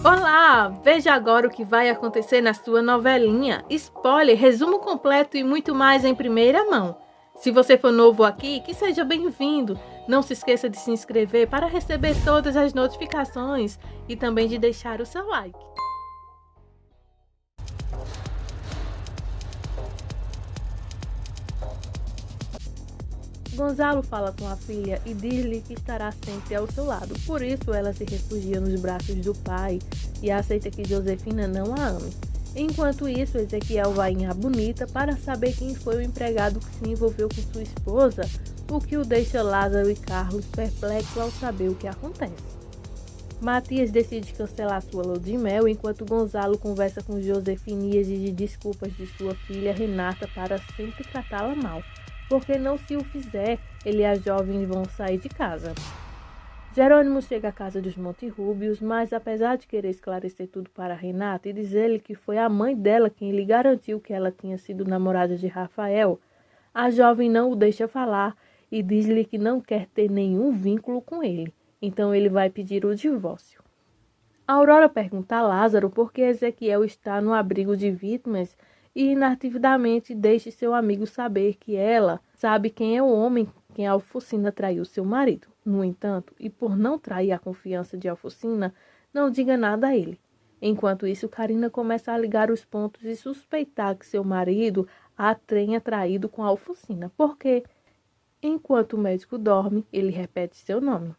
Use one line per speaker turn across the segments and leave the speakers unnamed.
Olá! Veja agora o que vai acontecer na sua novelinha. Spoiler, resumo completo e muito mais em primeira mão. Se você for novo aqui, que seja bem-vindo. Não se esqueça de se inscrever para receber todas as notificações e também de deixar o seu like. Gonzalo fala com a filha e diz-lhe que estará sempre ao seu lado. Por isso, ela se refugia nos braços do pai e aceita que Josefina não a ame. Enquanto isso, Ezequiel vai em A Bonita para saber quem foi o empregado que se envolveu com sua esposa, o que o deixa Lázaro e Carlos perplexos ao saber o que acontece. Matias decide cancelar sua lua de mel, enquanto Gonzalo conversa com Josefina e exige desculpas de sua filha Renata para sempre tratá-la mal, porque não se o fizer, ele e a jovem vão sair de casa. Jerônimo chega à casa dos Monterrúbios, mas apesar de querer esclarecer tudo para Renata e dizer-lhe que foi a mãe dela quem lhe garantiu que ela tinha sido namorada de Rafael, a jovem não o deixa falar e diz-lhe que não quer ter nenhum vínculo com ele, então ele vai pedir o divórcio. Aurora pergunta a Lázaro por que Ezequiel está no abrigo de vítimas e inatidamente deixe seu amigo saber que ela sabe quem é o homem quem Alfocina traiu seu marido. No entanto, e por não trair a confiança de Alfocina, não diga nada a ele. Enquanto isso, Carina começa a ligar os pontos e suspeitar que seu marido a tenha traído com Alfocina, porque, enquanto o médico dorme, ele repete seu nome.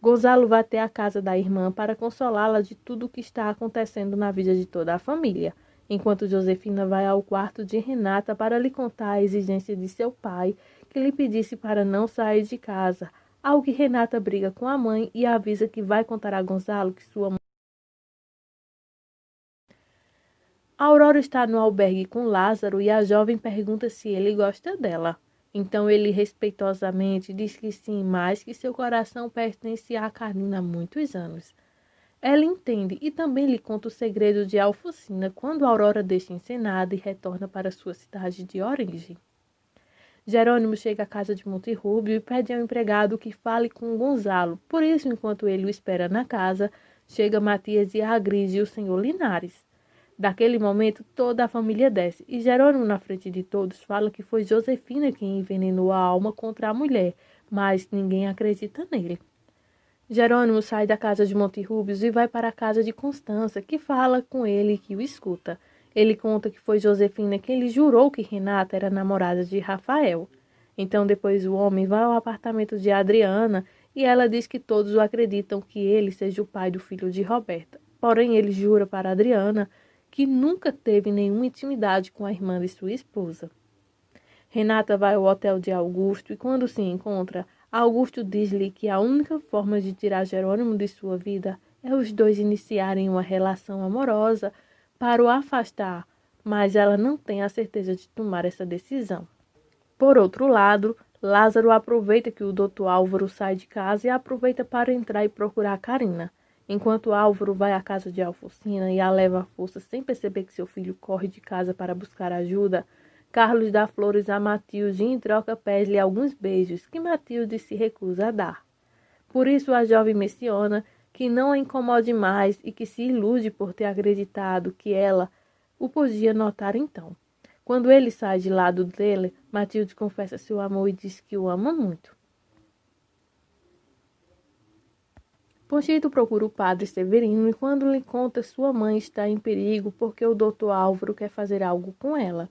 Gonzalo vai até a casa da irmã para consolá-la de tudo o que está acontecendo na vida de toda a família, enquanto Josefina vai ao quarto de Renata para lhe contar a exigência de seu pai, que lhe pedisse para não sair de casa, ao que Renata briga com a mãe e avisa que vai contar a Gonzalo que sua mãe... Aurora está no albergue com Lázaro e a jovem pergunta se ele gosta dela. Então ele respeitosamente diz que sim, mas que seu coração pertence a Carina há muitos anos. Ela entende e também lhe conta o segredo de Alfocina quando Aurora deixa Ensenada e retorna para sua cidade de origem. Jerônimo chega à casa de Monterrúbio e pede ao empregado que fale com Gonzalo. Por isso, enquanto ele o espera na casa, chega Matias e agride o senhor Linares. Daquele momento, toda a família desce, e Jerônimo, na frente de todos, fala que foi Josefina quem envenenou a alma contra a mulher, mas ninguém acredita nele. Jerônimo sai da casa de Monterrúbios e vai para a casa de Constança, que fala com ele e que o escuta. Ele conta que foi Josefina quem lhe jurou que Renata era namorada de Rafael. Então, depois o homem vai ao apartamento de Adriana e ela diz que todos o acreditam que ele seja o pai do filho de Roberta. Porém, ele jura para Adriana que nunca teve nenhuma intimidade com a irmã de sua esposa. Renata vai ao hotel de Augusto e, quando se encontra, Augusto diz-lhe que a única forma de tirar Jerônimo de sua vida é os dois iniciarem uma relação amorosa para o afastar, mas ela não tem a certeza de tomar essa decisão. Por outro lado, Lázaro aproveita que o Dr. Álvaro sai de casa e aproveita para entrar e procurar Carina. Enquanto Álvaro vai à casa de Alfocina e a leva à força sem perceber que seu filho corre de casa para buscar ajuda, Carlos dá flores a Matilde e em troca pede-lhe alguns beijos que Matilde se recusa a dar. Por isso a jovem menciona que não a incomode mais e que se ilude por ter acreditado que ela o podia notar então. Quando ele sai de lado dele, Matilde confessa seu amor e diz que o ama muito. Conchito procura o padre Severino e quando lhe conta sua mãe está em perigo porque o Dr. Álvaro quer fazer algo com ela.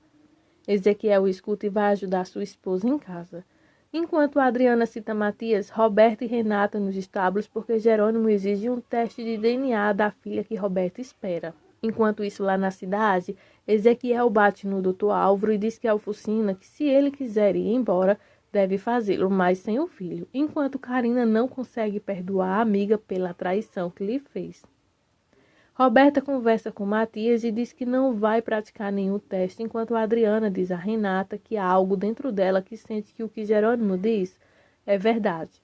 Ezequiel escuta e vai ajudar sua esposa em casa. Enquanto Adriana cita Matias, Roberta e Renata nos estábulos porque Jerônimo exige um teste de DNA da filha que Roberta espera. Enquanto isso, lá na cidade, Ezequiel bate no Dr. Álvaro e diz que Alfocina, que se ele quiser ir embora, deve fazê-lo, mas sem o filho, enquanto Carina não consegue perdoar a amiga pela traição que lhe fez. Roberta conversa com Matias e diz que não vai praticar nenhum teste, enquanto Adriana diz a Renata que há algo dentro dela que sente que o que Jerônimo diz é verdade.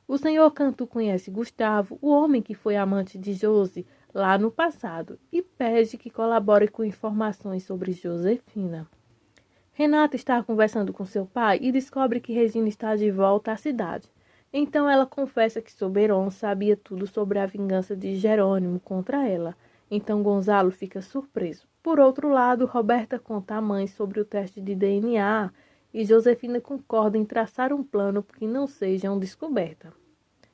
O senhor Cantu conhece Gustavo, o homem que foi amante de Josi lá no passado, e pede que colabore com informações sobre Josefina. Renata está conversando com seu pai e descobre que Regina está de volta à cidade. Então ela confessa que Soberon sabia tudo sobre a vingança de Jerônimo contra ela. Então Gonzalo fica surpreso. Por outro lado, Roberta conta à mãe sobre o teste de DNA e Josefina concorda em traçar um plano que não seja descoberta.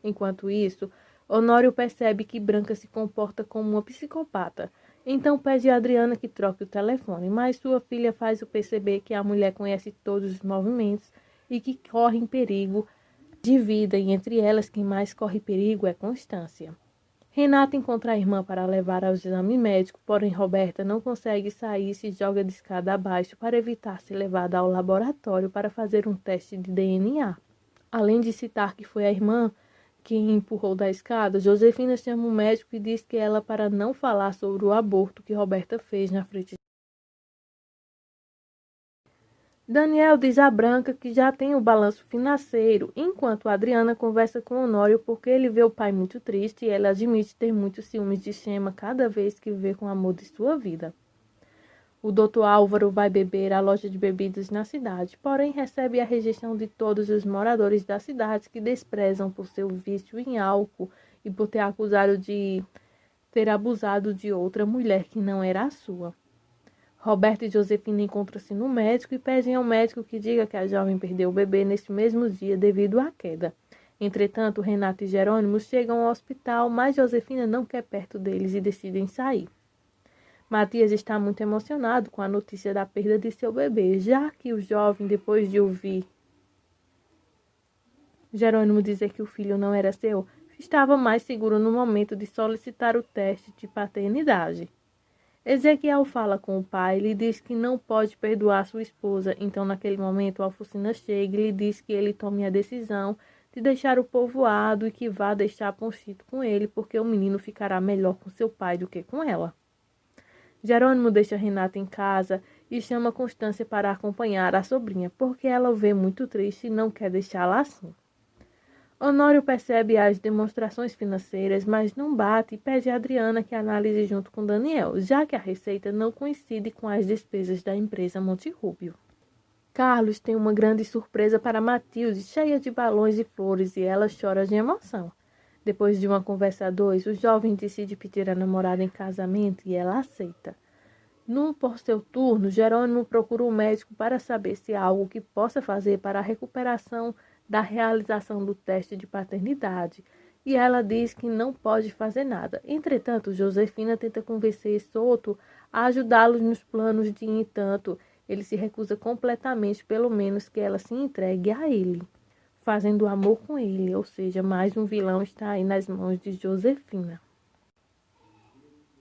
Enquanto isso, Honório percebe que Branca se comporta como uma psicopata. Então pede a Adriana que troque o telefone, mas sua filha faz-o perceber que a mulher conhece todos os movimentos e que corre em perigo de vida, e entre elas quem mais corre perigo é Constância. Renata encontra a irmã para levar ao exame médico, porém Roberta não consegue sair e se joga de escada abaixo para evitar ser levada ao laboratório para fazer um teste de DNA. Além de citar que foi a irmã que empurrou da escada, Josefina chama o médico e diz que ela para não falar sobre o aborto que Roberta fez na frente. Daniel diz a Branca que já tem o balanço financeiro, enquanto Adriana conversa com Honório porque ele vê o pai muito triste e ela admite ter muitos ciúmes de Chema cada vez que vê com o amor de sua vida. O Dr. Álvaro vai beber à loja de bebidas na cidade, porém recebe a rejeição de todos os moradores da cidade que desprezam por seu vício em álcool e por ter acusado de ter abusado de outra mulher que não era a sua. Roberto e Josefina encontram-se no médico e pedem ao médico que diga que a jovem perdeu o bebê neste mesmo dia devido à queda. Entretanto, Renato e Jerônimo chegam ao hospital, mas Josefina não quer perto deles e decidem sair. Matias está muito emocionado com a notícia da perda de seu bebê, já que o jovem, depois de ouvir Jerônimo dizer que o filho não era seu, estava mais seguro no momento de solicitar o teste de paternidade. Ezequiel fala com o pai e lhe diz que não pode perdoar sua esposa. Então, naquele momento, Alfocina chega e lhe diz que ele tome a decisão de deixar o povoado e que vá deixar Ponchito com ele, porque o menino ficará melhor com seu pai do que com ela. Jerônimo deixa Renata em casa e chama Constância para acompanhar a sobrinha, porque ela o vê muito triste e não quer deixá-la assim. Honório percebe as demonstrações financeiras, mas não bate e pede a Adriana que analise junto com Daniel, já que a receita não coincide com as despesas da empresa Monte Rubio. Carlos tem uma grande surpresa para Matilde, cheia de balões e flores, e ela chora de emoção. Depois de uma conversa a dois, o jovem decide pedir a namorada em casamento e ela aceita. Por seu turno, Jerônimo procura um médico para saber se há algo que possa fazer para a recuperação da realização do teste de paternidade, e ela diz que não pode fazer nada. Entretanto, Josefina tenta convencer Souto a ajudá-los nos planos de entanto, ele se recusa completamente, pelo menos que ela se entregue a ele, fazendo amor com ele, ou seja, mais um vilão está aí nas mãos de Josefina.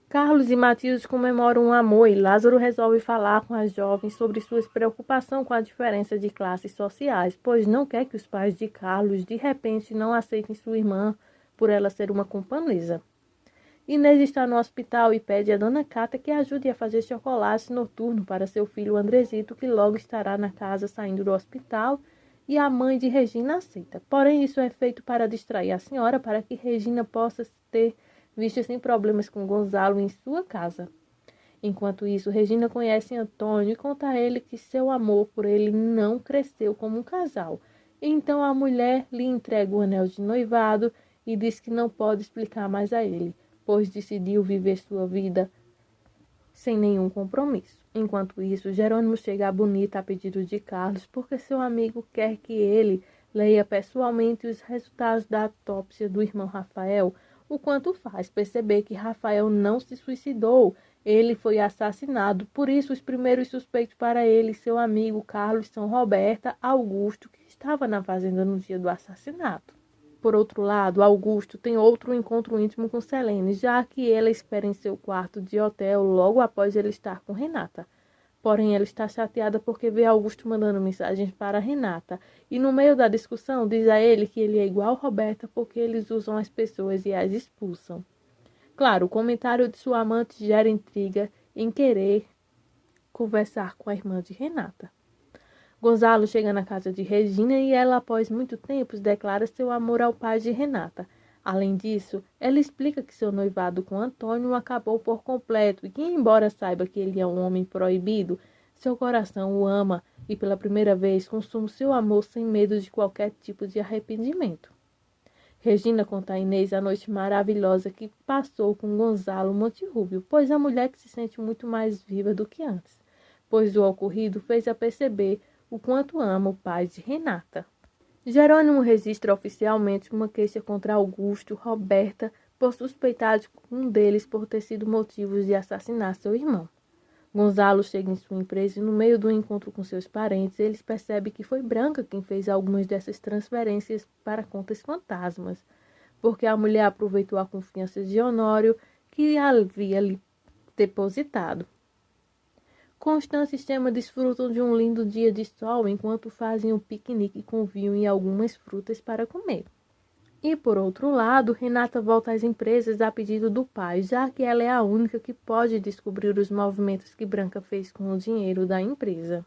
Carlos e Matilde comemoram um amor e Lázaro resolve falar com as jovens sobre sua preocupação com a diferença de classes sociais, pois não quer que os pais de Carlos de repente não aceitem sua irmã por ela ser uma camponesa. Inês está no hospital e pede a dona Cata que ajude a fazer chocolate noturno para seu filho Andresito, que logo estará na casa saindo do hospital, e a mãe de Regina aceita. Porém, isso é feito para distrair a senhora para que Regina possa ter visto sem problemas com Gonzalo em sua casa. Enquanto isso, Regina conhece Antônio e conta a ele que seu amor por ele não cresceu como um casal. Então a mulher lhe entrega o anel de noivado e diz que não pode explicar mais a ele, pois decidiu viver sua vida sem nenhum compromisso. Enquanto isso, Jerônimo chega a Bonita a pedido de Carlos, porque seu amigo quer que ele leia pessoalmente os resultados da autópsia do irmão Rafael, o quanto faz perceber que Rafael não se suicidou, ele foi assassinado. Por isso, os primeiros suspeitos para ele e seu amigo Carlos são Roberta, Augusto, que estava na fazenda no dia do assassinato. Por outro lado, Augusto tem outro encontro íntimo com Selene, já que ela espera em seu quarto de hotel logo após ele estar com Renata. Porém, ela está chateada porque vê Augusto mandando mensagens para Renata. E no meio da discussão, diz a ele que ele é igual a Roberta porque eles usam as pessoas e as expulsam. Claro, o comentário de sua amante gera intriga em querer conversar com a irmã de Renata. Gonzalo chega na casa de Regina e ela, após muito tempo, declara seu amor ao pai de Renata. Além disso, ela explica que seu noivado com Antônio acabou por completo e que, embora saiba que ele é um homem proibido, seu coração o ama e, pela primeira vez, consome seu amor sem medo de qualquer tipo de arrependimento. Regina conta a Inês a noite maravilhosa que passou com Gonzalo Monterrubio, pois a mulher que se sente muito mais viva do que antes, pois o ocorrido fez-a perceber o quanto ama o pai de Renata. Jerônimo registra oficialmente uma queixa contra Augusto, Roberta, por suspeitar de um deles por ter sido motivo de assassinar seu irmão. Gonzalo chega em sua empresa e, no meio do encontro com seus parentes, eles percebem que foi Branca quem fez algumas dessas transferências para contas fantasmas, porque a mulher aproveitou a confiança de Honório, que havia lhe depositado. Constância e Chema desfrutam de um lindo dia de sol enquanto fazem um piquenique com vinho e algumas frutas para comer. E, por outro lado, Renata volta às empresas a pedido do pai, já que ela é a única que pode descobrir os movimentos que Branca fez com o dinheiro da empresa.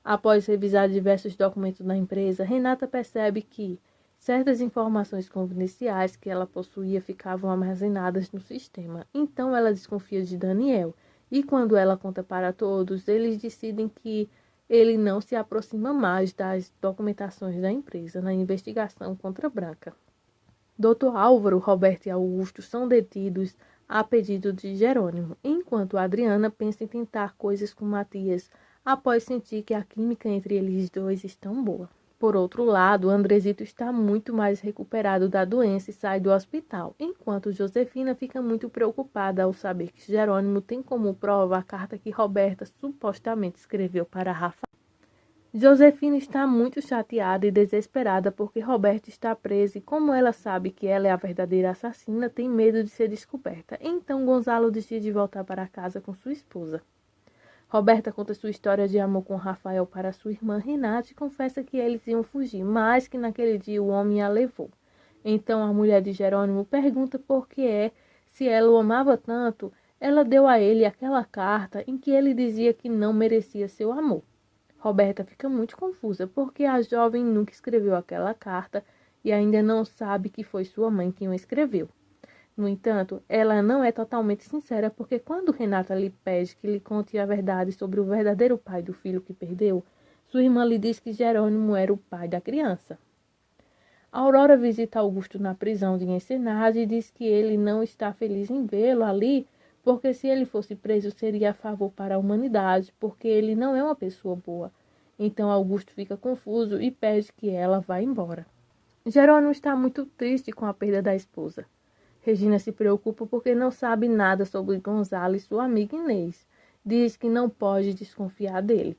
Após revisar diversos documentos da empresa, Renata percebe que certas informações confidenciais que ela possuía ficavam armazenadas no sistema. Então ela desconfia de Daniel, e quando ela conta para todos, eles decidem que ele não se aproxima mais das documentações da empresa na investigação contra Branca. Dr. Álvaro, Roberto e Augusto são detidos a pedido de Jerônimo, enquanto Adriana pensa em tentar coisas com Matias, após sentir que a química entre eles dois está boa. Por outro lado, Andresito está muito mais recuperado da doença e sai do hospital, enquanto Josefina fica muito preocupada ao saber que Jerônimo tem como prova a carta que Roberta supostamente escreveu para Rafa. Josefina está muito chateada e desesperada porque Roberta está presa e, como ela sabe que ela é a verdadeira assassina, tem medo de ser descoberta. Então Gonzalo decide voltar para casa com sua esposa. Roberta conta sua história de amor com Rafael para sua irmã Renata e confessa que eles iam fugir, mas que naquele dia o homem a levou. Então a mulher de Jerônimo pergunta por que se ela o amava tanto, ela deu a ele aquela carta em que ele dizia que não merecia seu amor. Roberta fica muito confusa porque a jovem nunca escreveu aquela carta e ainda não sabe que foi sua mãe quem o escreveu. No entanto, ela não é totalmente sincera porque quando Renata lhe pede que lhe conte a verdade sobre o verdadeiro pai do filho que perdeu, sua irmã lhe diz que Jerônimo era o pai da criança. Aurora visita Augusto na prisão de Ensenada e diz que ele não está feliz em vê-lo ali porque se ele fosse preso seria a favor para a humanidade, porque ele não é uma pessoa boa. Então Augusto fica confuso e pede que ela vá embora. Jerônimo está muito triste com a perda da esposa. Regina se preocupa porque não sabe nada sobre Gonzalo e sua amiga Inês. Diz que não pode desconfiar dele.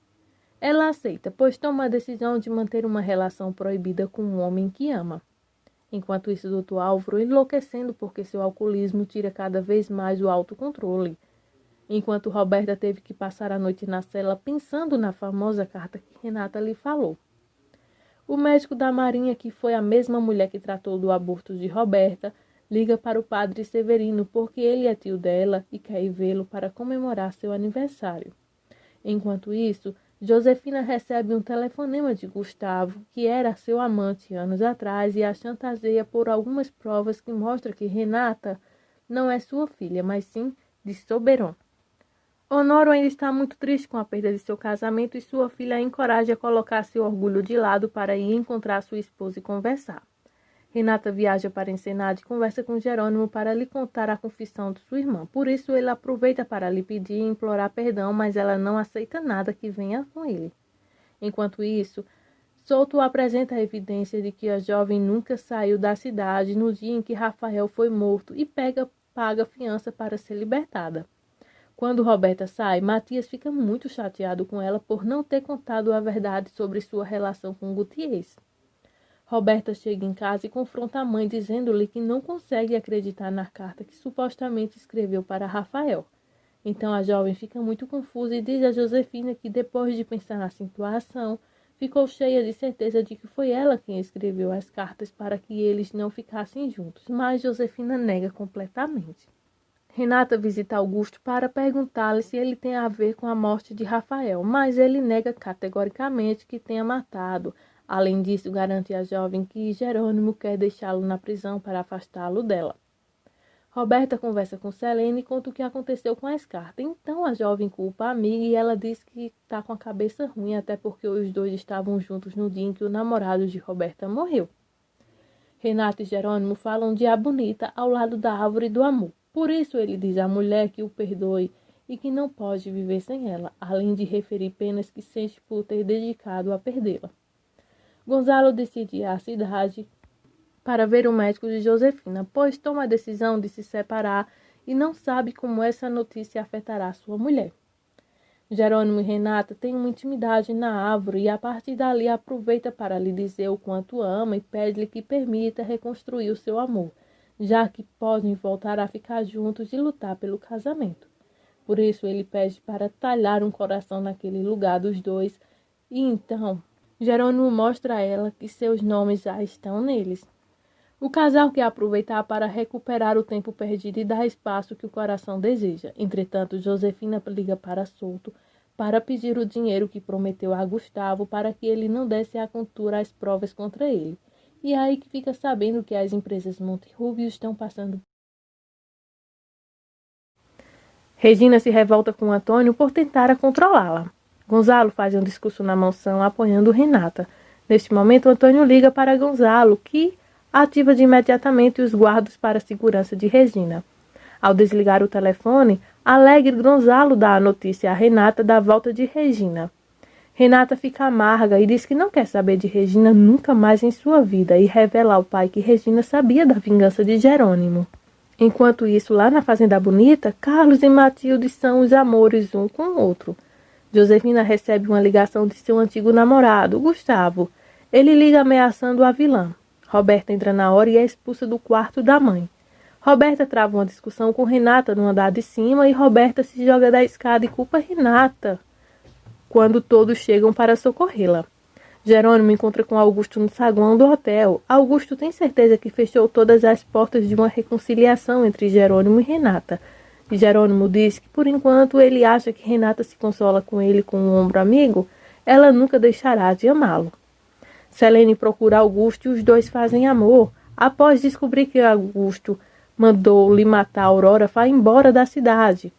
Ela aceita, pois toma a decisão de manter uma relação proibida com um homem que ama. Enquanto isso, Dr. Álvaro enlouquecendo porque seu alcoolismo tira cada vez mais o autocontrole. Enquanto Roberta teve que passar a noite na cela pensando na famosa carta que Renata lhe falou. O médico da Marinha, que foi a mesma mulher que tratou do aborto de Roberta, liga para o padre Severino porque ele é tio dela e quer ir vê-lo para comemorar seu aniversário. Enquanto isso, Josefina recebe um telefonema de Gustavo, que era seu amante anos atrás, e a chantageia por algumas provas que mostram que Renata não é sua filha, mas sim de Soberon. Honório ainda está muito triste com a perda de seu casamento e sua filha a encoraja a colocar seu orgulho de lado para ir encontrar sua esposa e conversar. Renata viaja para Ensenada e conversa com Jerônimo para lhe contar a confissão de sua irmã. Por isso, ele aproveita para lhe pedir e implorar perdão, mas ela não aceita nada que venha com ele. Enquanto isso, Souto apresenta a evidência de que a jovem nunca saiu da cidade no dia em que Rafael foi morto e paga fiança para ser libertada. Quando Roberta sai, Matias fica muito chateado com ela por não ter contado a verdade sobre sua relação com Gutierrez. Roberta chega em casa e confronta a mãe, dizendo-lhe que não consegue acreditar na carta que supostamente escreveu para Rafael. Então a jovem fica muito confusa e diz a Josefina que, depois de pensar na situação, ficou cheia de certeza de que foi ela quem escreveu as cartas para que eles não ficassem juntos, mas Josefina nega completamente. Renata visita Augusto para perguntar-lhe se ele tem a ver com a morte de Rafael, mas ele nega categoricamente que tenha matado. Além disso, garante à jovem que Jerônimo quer deixá-lo na prisão para afastá-lo dela. Roberta conversa com Selene e conta o que aconteceu com as cartas. Então a jovem culpa a amiga e ela diz que está com a cabeça ruim, até porque os dois estavam juntos no dia em que o namorado de Roberta morreu. Renata e Jerônimo falam de A Bonita ao lado da árvore do amor. Por isso ele diz à mulher que o perdoe e que não pode viver sem ela, além de referir penas que sente por ter dedicado a perdê-la. Gonzalo decide ir à cidade para ver o médico de Josefina, pois toma a decisão de se separar e não sabe como essa notícia afetará sua mulher. Jerônimo e Renata têm uma intimidade na árvore e a partir dali aproveita para lhe dizer o quanto ama e pede-lhe que permita reconstruir o seu amor, já que podem voltar a ficar juntos e lutar pelo casamento. Por isso ele pede para talhar um coração naquele lugar dos dois e então Jerônimo mostra a ela que seus nomes já estão neles. O casal quer aproveitar para recuperar o tempo perdido e dar espaço que o coração deseja. Entretanto, Josefina liga para Souto para pedir o dinheiro que prometeu a Gustavo para que ele não desse à Contura as provas contra ele. E é aí que fica sabendo que as empresas Monterrubio estão passando. Regina se revolta com Antônio por tentar controlá-la. Gonzalo faz um discurso na mansão apoiando Renata. Neste momento, Antônio liga para Gonzalo, que ativa de imediatamente os guardas para a segurança de Regina. Ao desligar o telefone, alegre Gonzalo dá a notícia a Renata da volta de Regina. Renata fica amarga e diz que não quer saber de Regina nunca mais em sua vida e revela ao pai que Regina sabia da vingança de Jerônimo. Enquanto isso, lá na Fazenda Bonita, Carlos e Matilde são os amores um com o outro. Josefina recebe uma ligação de seu antigo namorado, Gustavo. Ele liga ameaçando a vilã. Roberta entra na hora e é expulsa do quarto da mãe. Roberta trava uma discussão com Renata no andar de cima e Roberta se joga da escada e culpa Renata quando todos chegam para socorrê-la. Jerônimo encontra com Augusto no saguão do hotel. Augusto tem certeza que fechou todas as portas de uma reconciliação entre Jerônimo e Renata. E Jerônimo diz que, por enquanto, ele acha que Renata se consola com ele com um ombro amigo, ela nunca deixará de amá-lo. Selene procura Augusto e os dois fazem amor. Após descobrir que Augusto mandou-lhe matar Aurora, vai embora da cidade.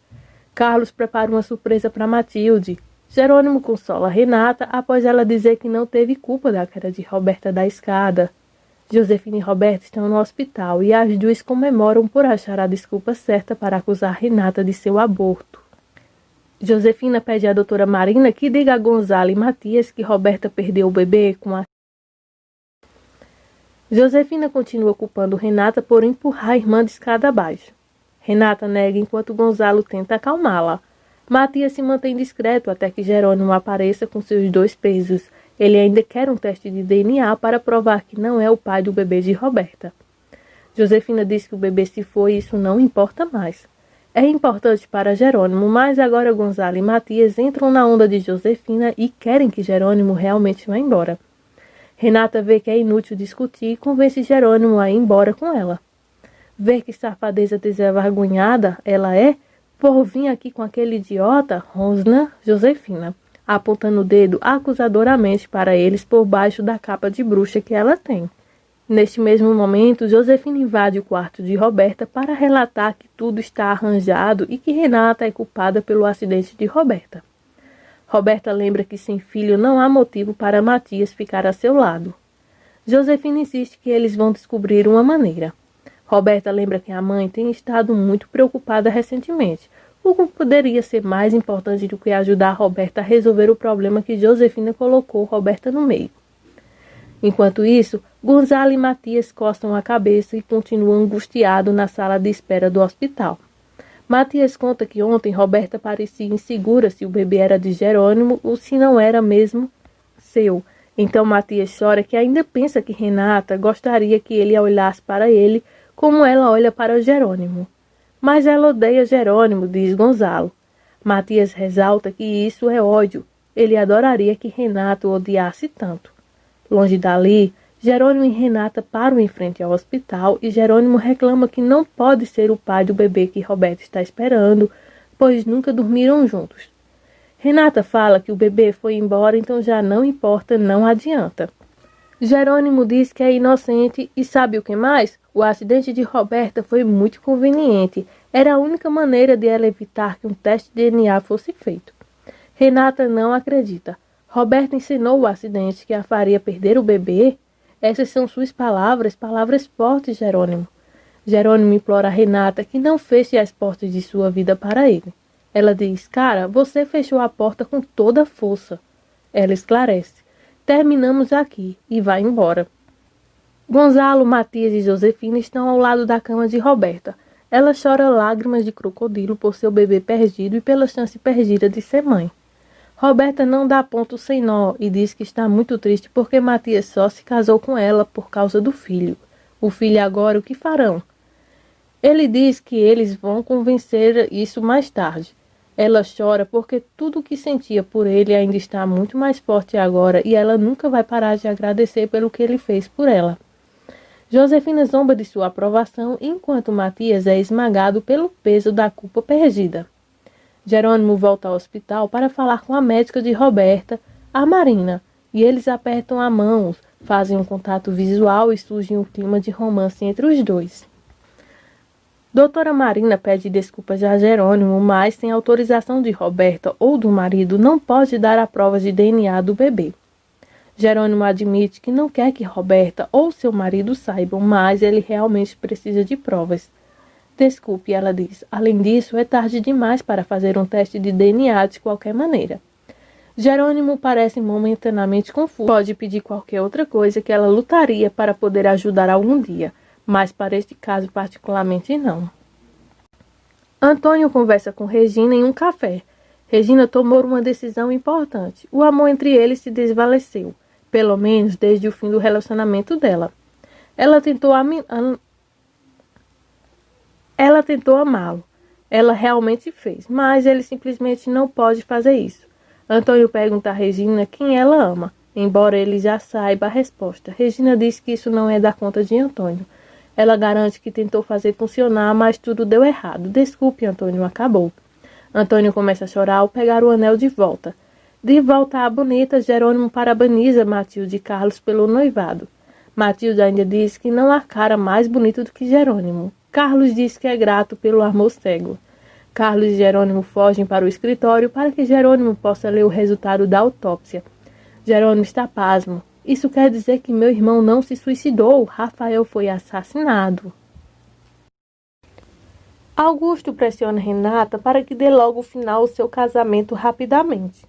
Carlos prepara uma surpresa para Matilde. Jerônimo consola Renata após ela dizer que não teve culpa da queda de Roberta da escada. Josefina e Roberta estão no hospital e as duas comemoram por achar a desculpa certa para acusar Renata de seu aborto. Josefina pede à doutora Marina que diga a Gonzalo e Matias que Roberta perdeu o bebê com a... Josefina continua culpando Renata por empurrar a irmã de escada abaixo. Renata nega enquanto Gonzalo tenta acalmá-la. Matias se mantém discreto até que Jerônimo apareça com seus dois pesos. Ele ainda quer um teste de DNA para provar que não é o pai do bebê de Roberta. Josefina diz que o bebê se foi e isso não importa mais. É importante para Jerônimo, mas agora Gonzalo e Matias entram na onda de Josefina e querem que Jerônimo realmente vá embora. Renata vê que é inútil discutir e convence Jerônimo a ir embora com ela. Vê que safadeza desenvergonhada ela é por vir aqui com aquele idiota, rosna Josefina, apontando o dedo acusadoramente para eles por baixo da capa de bruxa que ela tem. Neste mesmo momento, Josefina invade o quarto de Roberta para relatar que tudo está arranjado e que Renata é culpada pelo acidente de Roberta. Roberta lembra que sem filho não há motivo para Matias ficar a seu lado. Josefina insiste que eles vão descobrir uma maneira. Roberta lembra que a mãe tem estado muito preocupada recentemente, o que poderia ser mais importante do que ajudar Roberta a resolver o problema que Josefina colocou Roberta no meio. Enquanto isso, Gonzalo e Matias coçam a cabeça e continuam angustiados na sala de espera do hospital. Matias conta que ontem Roberta parecia insegura se o bebê era de Jerônimo ou se não era mesmo seu. Então Matias chora que ainda pensa que Renata gostaria que ele olhasse para ele como ela olha para Jerônimo. Mas ela odeia Jerônimo, diz Gonzalo. Matias ressalta que isso é ódio. Ele adoraria que Renata o odiasse tanto. Longe dali, Jerônimo e Renata param em frente ao hospital e Jerônimo reclama que não pode ser o pai do bebê que Roberta está esperando, pois nunca dormiram juntos. Renata fala que o bebê foi embora, então já não importa, não adianta. Jerônimo diz que é inocente e sabe o que mais? O acidente de Roberta foi muito conveniente. Era a única maneira de ela evitar que um teste de DNA fosse feito. Renata não acredita. Roberta ensinou o acidente que a faria perder o bebê? Essas são suas palavras, palavras fortes, Jerônimo. Jerônimo implora a Renata que não feche as portas de sua vida para ele. Ela diz, cara, você fechou a porta com toda a força. Ela esclarece, terminamos aqui e vai embora. Gonzalo, Matias e Josefina estão ao lado da cama de Roberta. Ela chora lágrimas de crocodilo por seu bebê perdido e pela chance perdida de ser mãe. Roberta não dá ponto sem nó e diz que está muito triste porque Matias só se casou com ela por causa do filho. O filho agora, o que farão? Ele diz que eles vão convencer isso mais tarde. Ela chora porque tudo o que sentia por ele ainda está muito mais forte agora e ela nunca vai parar de agradecer pelo que ele fez por ela. Josefina zomba de sua aprovação enquanto Matias é esmagado pelo peso da culpa perdida. Jerônimo volta ao hospital para falar com a médica de Roberta, a Marina, e eles apertam a mão, fazem um contato visual e surge um clima de romance entre os dois. Doutora Marina pede desculpas a Jerônimo, mas sem autorização de Roberta ou do marido não pode dar a prova de DNA do bebê. Jerônimo admite que não quer que Roberta ou seu marido saibam, mas ele realmente precisa de provas. Desculpe, ela diz. Além disso, é tarde demais para fazer um teste de DNA de qualquer maneira. Jerônimo parece momentaneamente confuso. Pode pedir qualquer outra coisa que ela lutaria para poder ajudar algum dia, mas para este caso particularmente não. Antônio conversa com Regina em um café. Regina tomou uma decisão importante. O amor entre eles se desvaleceu, pelo menos desde o fim do relacionamento dela. Ela tentou amá-lo. Ela realmente fez, mas ele simplesmente não pode fazer isso. Antônio pergunta a Regina quem ela ama, embora ele já saiba a resposta. Regina diz que isso não é da conta de Antônio. Ela garante que tentou fazer funcionar, mas tudo deu errado. Desculpe, Antônio, acabou. Antônio começa a chorar ao pegar o anel de volta. De volta à bonita, Jerônimo parabeniza Matilde e Carlos pelo noivado. Matilde ainda diz que não há cara mais bonito do que Jerônimo. Carlos diz que é grato pelo amor cego. Carlos e Jerônimo fogem para o escritório para que Jerônimo possa ler o resultado da autópsia. Jerônimo está pasmo. Isso quer dizer que meu irmão não se suicidou. Rafael foi assassinado. Augusto pressiona Renata para que dê logo final ao seu casamento rapidamente.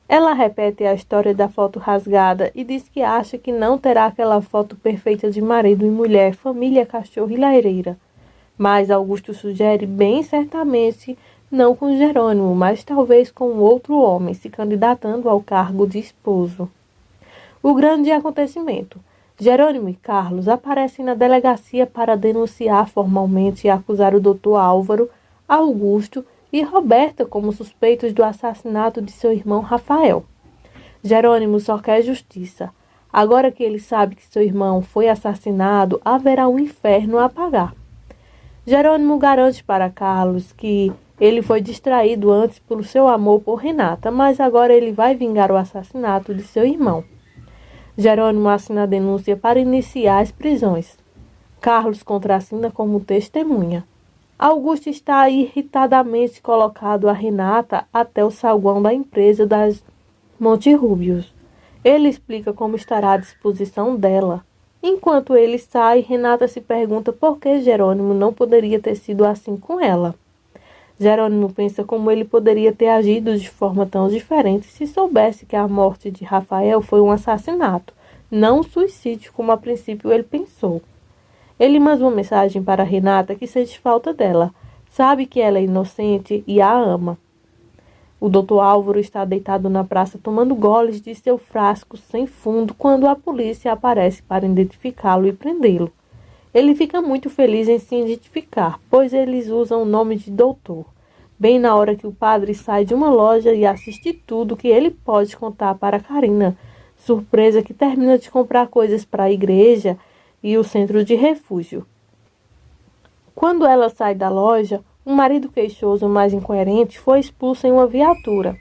Ela repete a história da foto rasgada e diz que acha que não terá aquela foto perfeita de marido e mulher, família, cachorro e lareira. Mas Augusto sugere bem certamente não com Jerônimo, mas talvez com outro homem, se candidatando ao cargo de esposo. O grande acontecimento. Jerônimo e Carlos aparecem na delegacia para denunciar formalmente e acusar o Dr. Álvaro, Augusto e Roberta como suspeitos do assassinato de seu irmão Rafael. Jerônimo só quer justiça. Agora que ele sabe que seu irmão foi assassinado, haverá um inferno a pagar. Jerônimo garante para Carlos que ele foi distraído antes pelo seu amor por Renata, mas agora ele vai vingar o assassinato de seu irmão. Jerônimo assina a denúncia para iniciar as prisões. Carlos contrassina como testemunha. Augusto está irritadamente colocado a Renata até o saguão da empresa das Monterrúbios. Ele explica como estará à disposição dela. Enquanto ele sai, Renata se pergunta por que Jerônimo não poderia ter sido assim com ela. Jerônimo pensa como ele poderia ter agido de forma tão diferente se soubesse que a morte de Rafael foi um assassinato, não um suicídio como a princípio ele pensou. Ele manda uma mensagem para Renata que sente falta dela, sabe que ela é inocente e a ama. O Dr. Álvaro está deitado na praça tomando goles de seu frasco sem fundo quando a polícia aparece para identificá-lo e prendê-lo. Ele fica muito feliz em se identificar, pois eles usam o nome de doutor, bem na hora que o padre sai de uma loja e assiste tudo que ele pode contar para Karina, surpresa que termina de comprar coisas para a igreja e o centro de refúgio. Quando ela sai da loja, um marido queixoso, mas incoerente, foi expulso em uma viatura.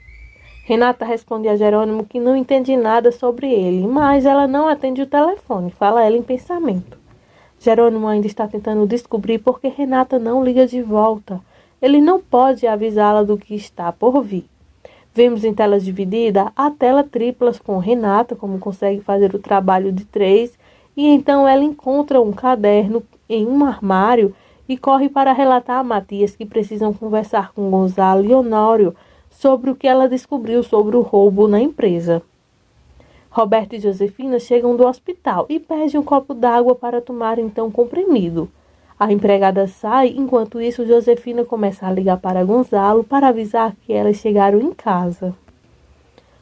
Renata responde a Jerônimo que não entende nada sobre ele, mas ela não atende o telefone, fala ela em pensamento. Jerônimo ainda está tentando descobrir por que Renata não liga de volta. Ele não pode avisá-la do que está por vir. Vemos em tela dividida a tela triplas com Renata, como consegue fazer o trabalho de 3, e então ela encontra um caderno em um armário e corre para relatar a Matias que precisam conversar com Gonzalo e Honório sobre o que ela descobriu sobre o roubo na empresa. Roberto e Josefina chegam do hospital e pedem um copo d'água para tomar então comprimido. A empregada sai, enquanto isso Josefina começa a ligar para Gonzalo para avisar que elas chegaram em casa.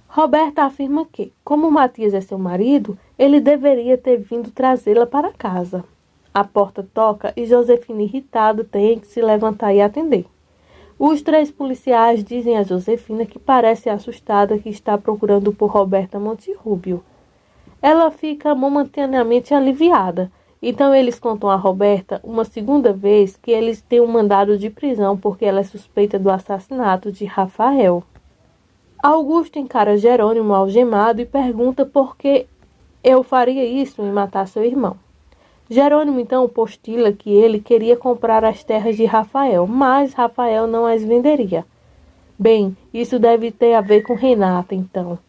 Roberta afirma que, como Matias é seu marido, ele deveria ter vindo trazê-la para casa. A porta toca e Josefina, irritada, tem que se levantar e atender. Os 3 policiais dizem a Josefina que parece assustada que está procurando por Roberta Monterrubio. Ela fica momentaneamente aliviada. Então eles contam a Roberta uma segunda vez que eles têm um mandado de prisão porque ela é suspeita do assassinato de Rafael. Augusto encara Jerônimo algemado e pergunta por que eu faria isso em matar seu irmão. Jerônimo então postila que ele queria comprar as terras de Rafael, mas Rafael não as venderia. Bem, isso deve ter a ver com Renata, então.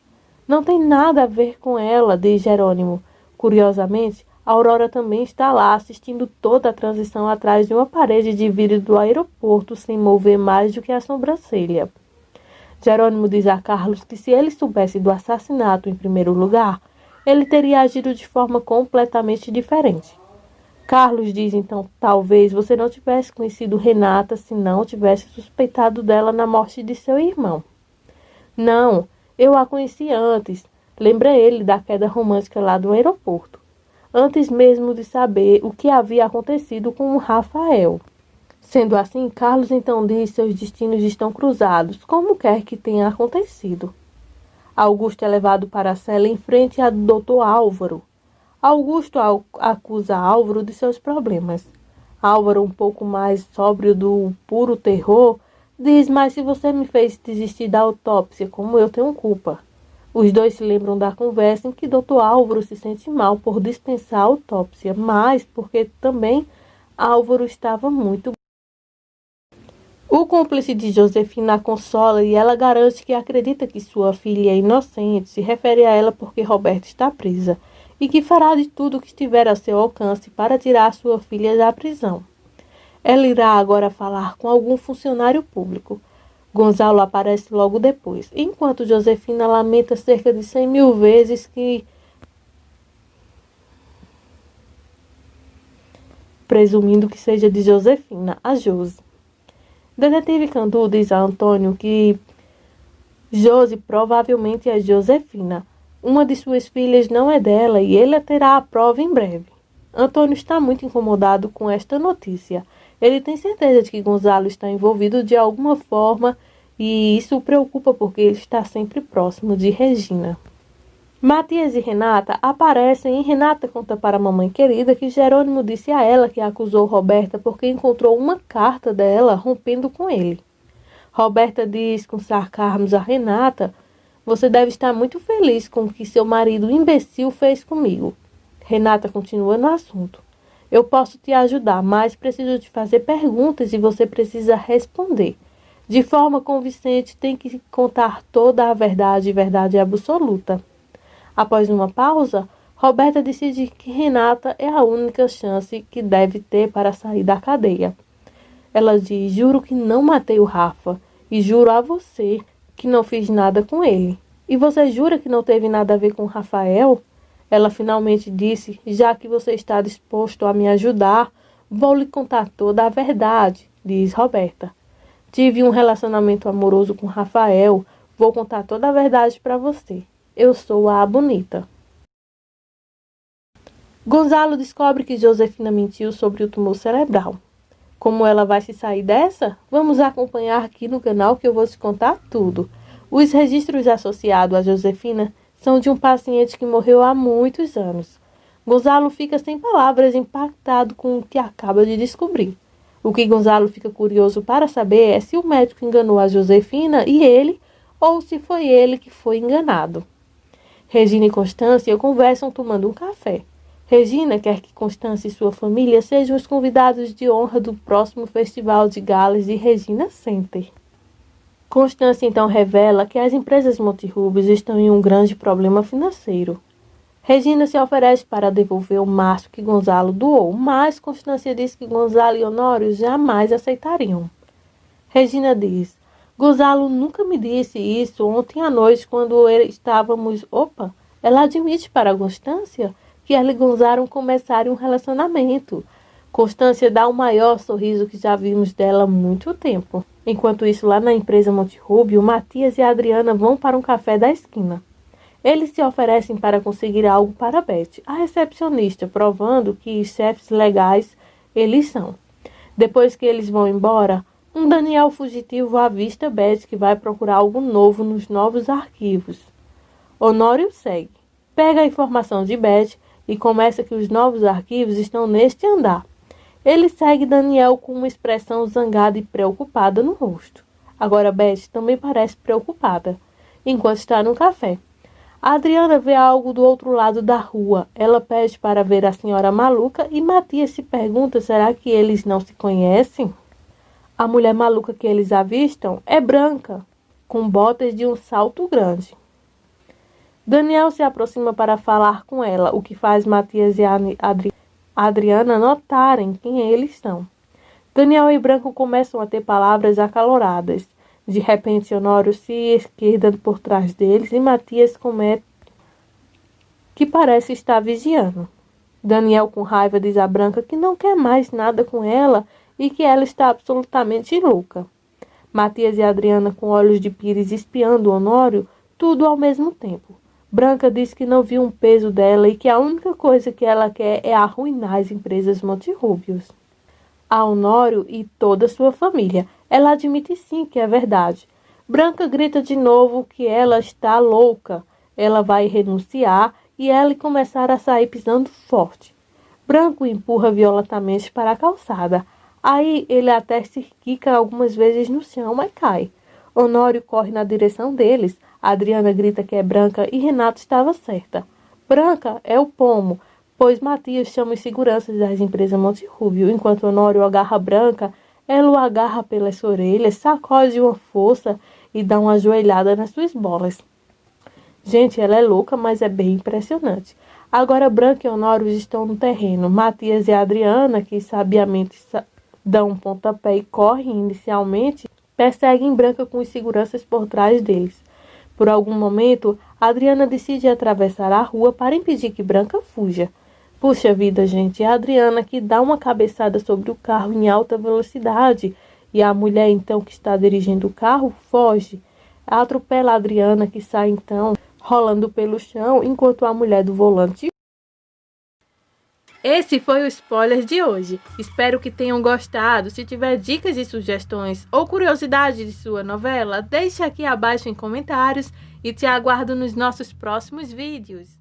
Não tem nada a ver com ela, diz Jerônimo. Curiosamente, Aurora também está lá assistindo toda a transição atrás de uma parede de vidro do aeroporto sem mover mais do que a sobrancelha. Jerônimo diz a Carlos que se ele soubesse do assassinato em primeiro lugar, ele teria agido de forma completamente diferente. Carlos diz então, talvez você não tivesse conhecido Renata se não tivesse suspeitado dela na morte de seu irmão. Não, eu a conheci antes, lembra ele da queda romântica lá do aeroporto, antes mesmo de saber o que havia acontecido com o Rafael. Sendo assim, Carlos então diz que seus destinos estão cruzados, como quer que tenha acontecido. Augusto é levado para a cela em frente a Dr. Álvaro. Augusto acusa Álvaro de seus problemas. Álvaro, um pouco mais sóbrio do puro terror, diz, mas se você me fez desistir da autópsia, como eu tenho culpa? Os dois se lembram da conversa em que Dr. Álvaro se sente mal por dispensar a autópsia, mas porque também Álvaro estava muito. O cúmplice de Josefina a consola e ela garante que acredita que sua filha é inocente, se refere a ela porque Roberta está presa, e que fará de tudo o que estiver a seu alcance para tirar sua filha da prisão. Ela irá agora falar com algum funcionário público. Gonzalo aparece logo depois, enquanto Josefina lamenta cerca de 100.000 vezes que, presumindo que seja de Josefina, a Josi. Detetive Cantu diz a Antônio que Josi provavelmente é Josefina. Uma de suas filhas não é dela e ele terá a prova em breve. Antônio está muito incomodado com esta notícia. Ele tem certeza de que Gonzalo está envolvido de alguma forma e isso o preocupa porque ele está sempre próximo de Regina. Matias e Renata aparecem e Renata conta para a mamãe querida que Jerônimo disse a ela que acusou Roberta porque encontrou uma carta dela rompendo com ele. Roberta diz com sarcasmo a Renata: você deve estar muito feliz com o que seu marido imbecil fez comigo. Renata continua no assunto. Eu posso te ajudar, mas preciso te fazer perguntas e você precisa responder. De forma convincente, tem que contar toda a verdade absoluta. Após uma pausa, Roberta decide que Renata é a única chance que deve ter para sair da cadeia. Ela diz: juro que não matei o Rafa e juro a você que não fiz nada com ele. E você jura que não teve nada a ver com Rafael? Ela finalmente disse: já que você está disposto a me ajudar, vou lhe contar toda a verdade, diz Roberta. Tive um relacionamento amoroso com Rafael, vou contar toda a verdade para você. Eu sou a bonita. Gonzalo descobre que Josefina mentiu sobre o tumor cerebral. Como ela vai se sair dessa? Vamos acompanhar aqui no canal que eu vou te contar tudo. Os registros associados a Josefina são de um paciente que morreu há muitos anos. Gonzalo fica sem palavras, impactado com o que acaba de descobrir. O que Gonzalo fica curioso para saber é se o médico enganou a Josefina e ele, ou se foi ele que foi enganado. Regina e Constância conversam tomando um café. Regina quer que Constância e sua família sejam os convidados de honra do próximo Festival de Galas de Regina Center. Constância então revela que as empresas Monterrubio estão em um grande problema financeiro. Regina se oferece para devolver o maço que Gonzalo doou, mas Constância diz que Gonzalo e Honório jamais aceitariam. Regina diz: Gonzalo nunca me disse isso ontem à noite quando estávamos... Opa! Ela admite para Constância que ela e Gonzalo começaram um relacionamento. Constância dá o maior sorriso que já vimos dela há muito tempo. Enquanto isso, lá na empresa Monte Rubio, Matias e Adriana vão para um café da esquina. Eles se oferecem para conseguir algo para Beth, a recepcionista, provando que chefes legais eles são. Depois que eles vão embora, um Daniel fugitivo avista Beth que vai procurar algo novo nos novos arquivos. Honório segue, pega a informação de Beth e começa que os novos arquivos estão neste andar. Ele segue Daniel com uma expressão zangada e preocupada no rosto. Agora Beth também parece preocupada, enquanto está no café. A Adriana vê algo do outro lado da rua. Ela pede para ver a senhora maluca e Matias se pergunta: será que eles não se conhecem? A mulher maluca que eles avistam é branca, com botas de um salto grande. Daniel se aproxima para falar com ela, o que faz Matias e Adriana notarem quem eles são. Daniel e Branco começam a ter palavras acaloradas. De repente, Honório se esquerda por trás deles e Matias comete que parece estar vigiando. Daniel, com raiva, diz a Branca que não quer mais nada com ela e que ela está absolutamente louca. Matias e Adriana, com olhos de pires, espiando Honório, tudo ao mesmo tempo. Branca diz que não viu um peso dela e que a única coisa que ela quer é arruinar as empresas Monterrúbios. A Honório e toda a sua família. Ela admite sim que é verdade. Branca grita de novo que ela está louca. Ela vai renunciar e ela começar a sair pisando forte. Branco empurra violentamente para a calçada. Aí ele até se quica algumas vezes no chão, mas cai. Honório corre na direção deles. Adriana grita que é Branca e Renato estava certa. Branca é o pomo, pois Matias chama os seguranças das empresas Monterrúbio. Enquanto Honório agarra Branca, ela o agarra pelas orelhas, sacode uma força e dá uma ajoelhada nas suas bolas. Gente, ela é louca, mas é bem impressionante. Agora Branca e Honório estão no terreno. Matias e Adriana, que sabiamente dão um pontapé e correm inicialmente, perseguem Branca com os seguranças por trás deles. Por algum momento, Adriana decide atravessar a rua para impedir que Branca fuja. Puxa vida, gente, é a Adriana que dá uma cabeçada sobre o carro em alta velocidade e a mulher, então, que está dirigindo o carro, foge. Atropela a Adriana, que sai, então, rolando pelo chão, enquanto a mulher do volante... Esse foi o spoiler de hoje. Espero que tenham gostado. Se tiver dicas e sugestões ou curiosidade de sua novela, deixe aqui abaixo em comentários e te aguardo nos nossos próximos vídeos.